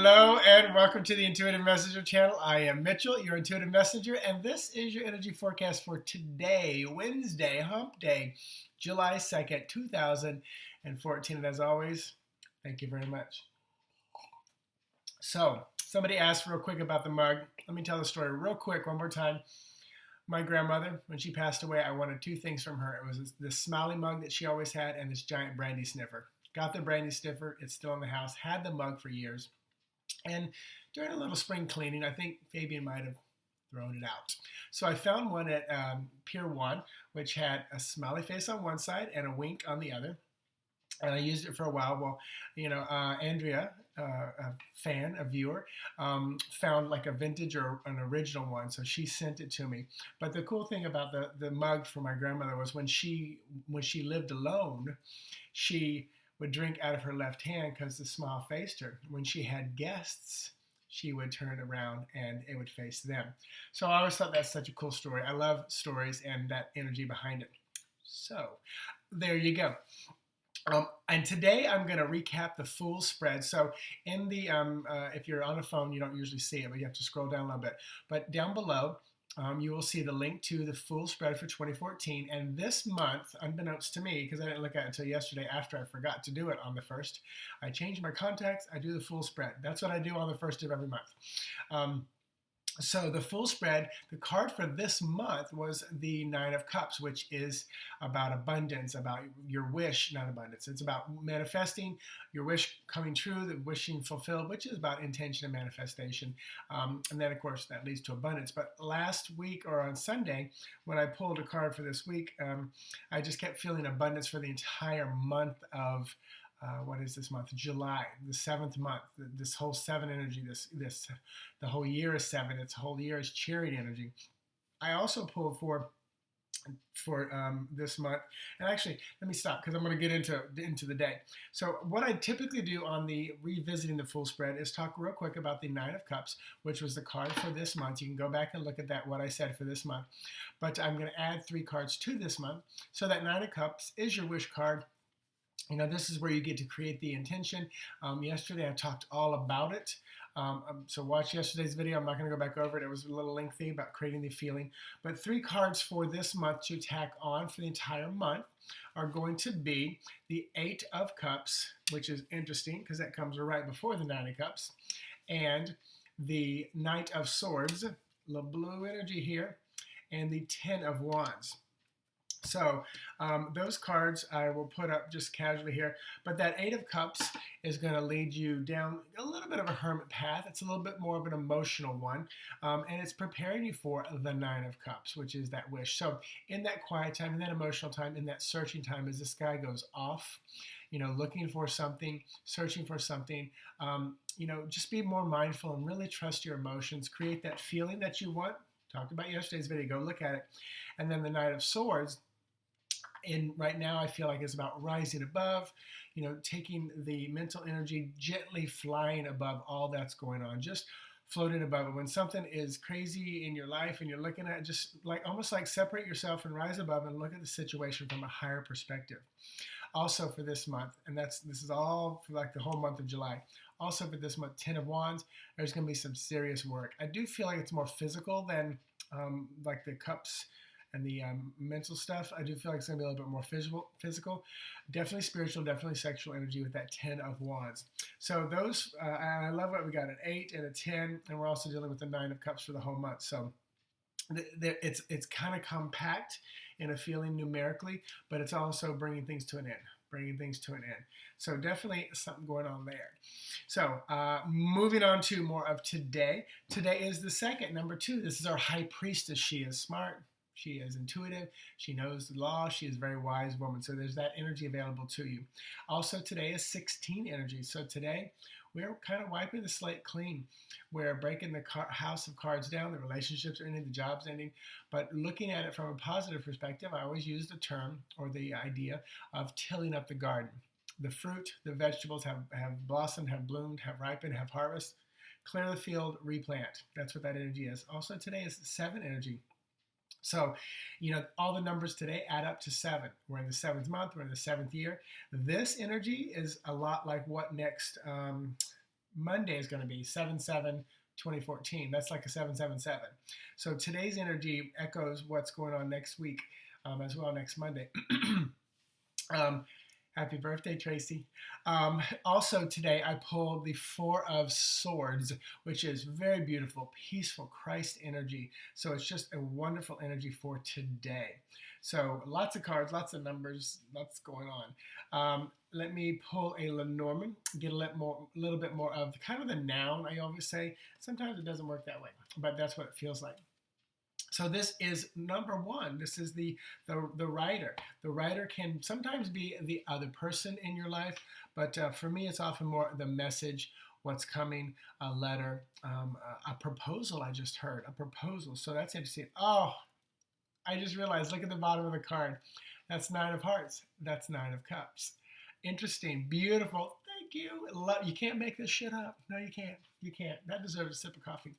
Hello and welcome to the Intuitive Messenger channel. I am Mitchell, your Intuitive Messenger, and this is your energy forecast for today, Wednesday, Hump Day, July 2nd, 2014. And as always, thank you very much. So, somebody asked real quick about the mug. Let me tell the story real quick one more time. My grandmother, when she passed away, I wanted two things from her. It was this smiley mug that she always had and this giant brandy sniffer. Got the brandy sniffer. It's still in the house. Had the mug for years. And during a little spring cleaning, I think Fabian might have thrown it out. So I found one at Pier 1, which had a smiley face on one side and a wink on the other. And I used it for a while. Well, Andrea, a fan, a viewer, found like a vintage or an original one. So she sent it to me. But the cool thing about the mug for my grandmother was when she lived alone, she would drink out of her left hand because the smile faced her. When she had guests, she would turn around and it would face them. So I always thought that's such a cool story. I love stories and that energy behind it. So there you go. And today I'm going to recap the full spread. So in the, if you're on a phone, you don't usually see it, but you have to scroll down a little bit. But down below, you will see the link to the full spread for 2014. And this month, unbeknownst to me, because I didn't look at it until yesterday after I forgot to do it on the 1st, I changed my contacts, I do the full spread. That's what I do on the 1st of every month. So the full spread, the card for this month was the Nine of Cups, which is about abundance, about your wish, not abundance. It's about manifesting your wish coming true, the wishing fulfilled, which is about intention and manifestation. And then, of course, that leads to abundance. But last week or on Sunday, when I pulled a card for this week, I just kept feeling abundance for the entire month of what is this month? July, the 7th month. This whole 7 energy, the whole year is 7. Its whole year is chariot energy. I also pulled for this month, and actually, let me stop because I'm going to get into the day. So what I typically do on the revisiting the full spread is talk real quick about the Nine of Cups, which was the card for this month. You can go back and look at that, what I said for this month. But I'm going to add 3 cards to this month. So that Nine of Cups is your wish card. This is where you get to create the intention. Yesterday, I talked all about it. So watch yesterday's video. I'm not going to go back over it. It was a little lengthy about creating the feeling. But 3 cards for this month to tack on for the entire month are going to be the 8 of Cups, which is interesting because that comes right before the 9 of Cups, and the Knight of Swords, a little blue energy here, and the 10 of Wands. So those cards I will put up just casually here. But that 8 of Cups is going to lead you down a little bit of a hermit path. It's a little bit more of an emotional one. And it's preparing you for the 9 of Cups, which is that wish. So in that quiet time, in that emotional time, in that searching time, as the sky goes off, looking for something, searching for something, just be more mindful and really trust your emotions. Create that feeling that you want. Talked about yesterday's video. Go look at it. And then the Knight of Swords. And right now I feel like it's about rising above, taking the mental energy, gently flying above all that's going on, just floating above it. When something is crazy in your life and you're looking at it, just almost like separate yourself and rise above and look at the situation from a higher perspective. Also for this month, and this is all for like the whole month of July. Also for this month, 10 of Wands, there's going to be some serious work. I do feel like it's more physical than like the cups and the mental stuff. I do feel like it's going to be a little bit more physical. Definitely spiritual, definitely sexual energy with that 10 of Wands. So those, and I love what we got, an 8 and a 10, and we're also dealing with the 9 of Cups for the whole month. So it's kind of compact in a feeling numerically, but it's also bringing things to an end. So definitely something going on there. So moving on to more of today. Today is the 2nd, number 2. This is our High Priestess. She is smart. She is intuitive. She knows the law. She is a very wise woman. So there's that energy available to you. Also today is 16 energy. So today we're kind of wiping the slate clean. We're breaking the house of cards down. The relationships are ending. The job's ending. But looking at it from a positive perspective, I always use the term or the idea of tilling up the garden. The fruit, the vegetables have blossomed, have bloomed, have ripened, have harvest. Clear the field, replant. That's what that energy is. Also today is 7 energy. So, all the numbers today add up to 7. We're in the 7th month. We're in the 7th year. This energy is a lot like what next Monday is going to be 7/7/2014. That's like a 777. So today's energy echoes what's going on next week as well, next Monday. Happy birthday, Tracy. Also today I pulled the Four of Swords, which is very beautiful, peaceful Christ energy. So it's just a wonderful energy for today. So lots of cards, lots of numbers, lots going on. Let me pull a Lenormand, get a little bit more of kind of the noun I always say. Sometimes it doesn't work that way, but that's what it feels like. So this is number one. This is the writer. The writer can sometimes be the other person in your life, but for me, it's often more the message, what's coming, a letter, a proposal. I just heard a proposal. So that's interesting. Oh, I just realized. Look at the bottom of the card. That's Nine of Hearts. That's Nine of Cups. Interesting, beautiful. Thank you. You can't make this shit up. No, you can't. You can't. That deserves a sip of coffee.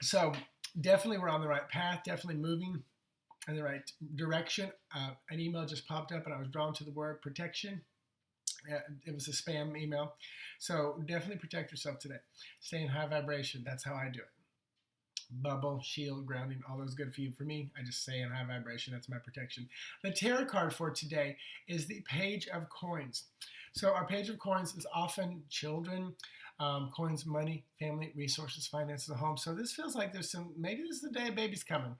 So definitely we're on the right path, definitely moving in the right direction. An email just popped up and I was drawn to the word protection. It was a spam email. So definitely protect yourself today. Stay in high vibration. That's how I do it. Bubble, shield, grounding, all those good for you. For me, I just stay in high vibration. That's my protection. The tarot card for today is the Page of Coins. So our Page of Coins is often children, coins, money, family, resources, finances, a home. So this feels like there's maybe this is the day a baby's coming.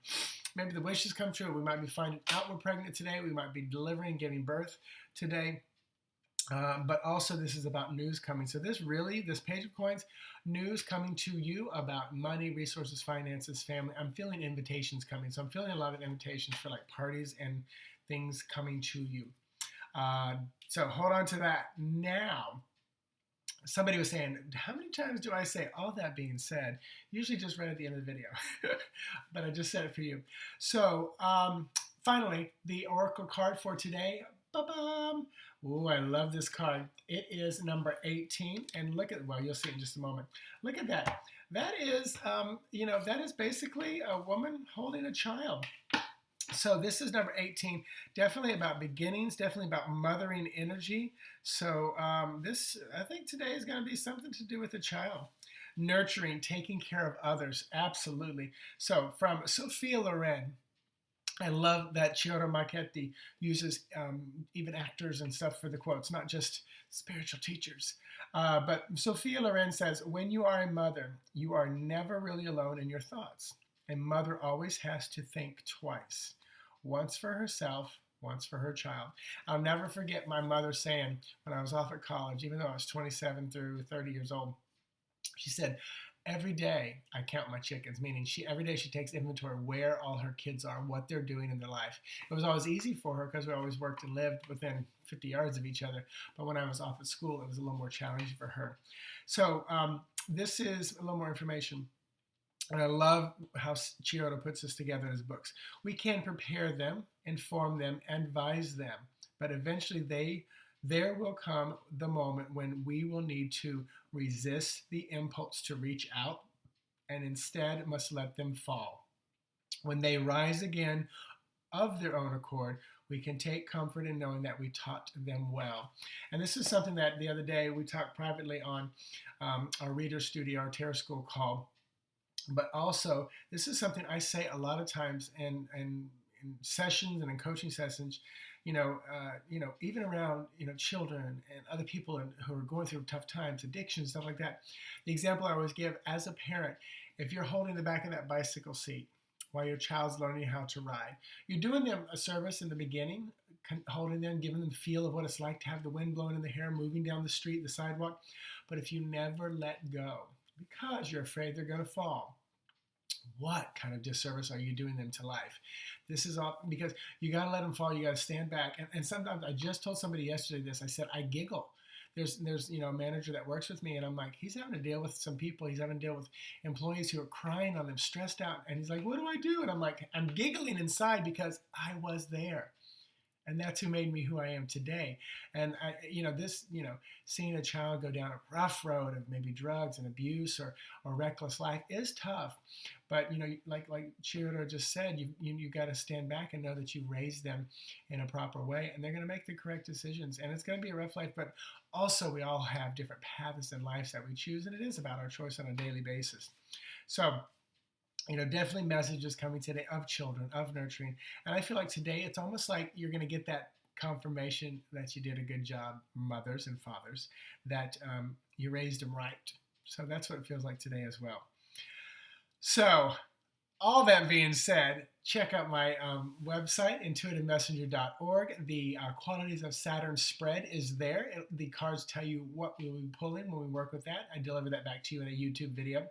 Maybe the wishes come true. We might be finding out we're pregnant today. We might be delivering, giving birth today. But also this is about news coming. So this Page of Coins, news coming to you about money, resources, finances, family. I'm feeling invitations coming. So I'm feeling a lot of invitations for like parties and things coming to you. So hold on to that. Now, somebody was saying, how many times do I say all that being said? Usually just right at the end of the video, but I just said it for you. So finally, the Oracle card for today. Ba-bam! Ooh, I love this card. It is number 18, and look at, well, you'll see it in just a moment. Look at that. That is, that is basically a woman holding a child. So this is number 18, definitely about beginnings, definitely about mothering energy. So I think today is going to be something to do with a child. Nurturing, taking care of others, absolutely. So from Sophia Loren, I love that Chioro Marchetti uses even actors and stuff for the quotes, not just spiritual teachers. But Sophia Loren says, when you are a mother, you are never really alone in your thoughts. A mother always has to think twice. Once for herself, once for her child. I'll never forget my mother saying when I was off at college, even though I was 27 through 30 years old, she said, every day I count my chickens, meaning every day she takes inventory where all her kids are, what they're doing in their life. It was always easy for her because we always worked and lived within 50 yards of each other. But when I was off at school, it was a little more challenging for her. So this is a little more information. And I love how Chiyoda puts this together in his books. We can prepare them, inform them, advise them, but eventually there will come the moment when we will need to resist the impulse to reach out and instead must let them fall. When they rise again of their own accord, we can take comfort in knowing that we taught them well. And this is something that the other day we talked privately on our Reader Studio, our Tarot School call. But also, this is something I say a lot of times in sessions and in coaching sessions, even around, children and other people who are going through tough times, addiction, stuff like that. The example I always give as a parent, if you're holding the back of that bicycle seat while your child's learning how to ride, you're doing them a service in the beginning, holding them, giving them the feel of what it's like to have the wind blowing in the hair, moving down the street, the sidewalk. But if you never let go, because you're afraid they're going to fall, what kind of disservice are you doing them to life? This is all because you got to let them fall. You got to stand back. And sometimes I just told somebody yesterday this. I said, I giggle. There's a manager that works with me, and I'm like, he's having to deal with some people. He's having to deal with employees who are crying on him, stressed out. And he's like, what do I do? And I'm like, I'm giggling inside because I was there. And that's who made me who I am today. And seeing a child go down a rough road of maybe drugs and abuse or reckless life is tough. But like Chiro just said, you got to stand back and know that you raised them in a proper way, and they're going to make the correct decisions. And it's going to be a rough life, but also we all have different paths in life that we choose, and it is about our choice on a daily basis. So definitely messages coming today of children, of nurturing. And I feel like today it's almost like you're going to get that confirmation that you did a good job, mothers and fathers, that you raised them right. So that's what it feels like today as well. So all that being said, check out my website, intuitivemessenger.org. The Qualities of Saturn spread is there. The cards tell you what we'll be pulling when we work with that. I deliver that back to you in a YouTube video.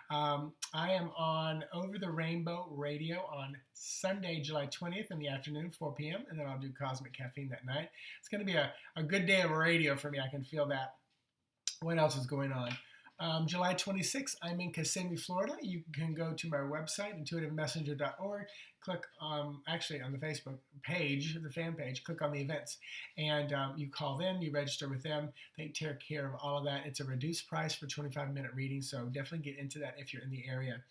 I am on Over the Rainbow Radio on Sunday, July 20th in the afternoon, 4 p.m., and then I'll do Cosmic Caffeine that night. It's going to be a good day of radio for me. I can feel that. What else is going on? July 26th, I'm in Kissimmee, Florida. You can go to my website, intuitivemessenger.org, click actually on the Facebook page, the fan page, click on the events, and you call them, you register with them. They take care of all of that. It's a reduced price for 25-minute readings, so definitely get into that if you're in the area.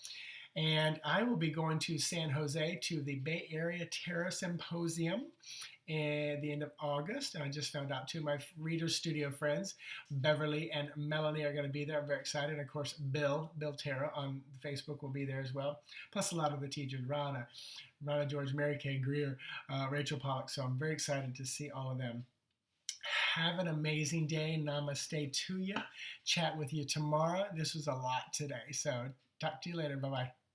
And I will be going to San Jose to the Bay Area Terra Symposium at the end of August. And I just found out two of my Reader Studio friends, Beverly and Melanie, are going to be there. I'm very excited. And of course, Bill Terra on Facebook will be there as well. Plus a lot of the teachers, Rana George, Mary Kay Greer, Rachel Pollock. So I'm very excited to see all of them. Have an amazing day. Namaste to you. Chat with you tomorrow. This was a lot today. So talk to you later. Bye-bye.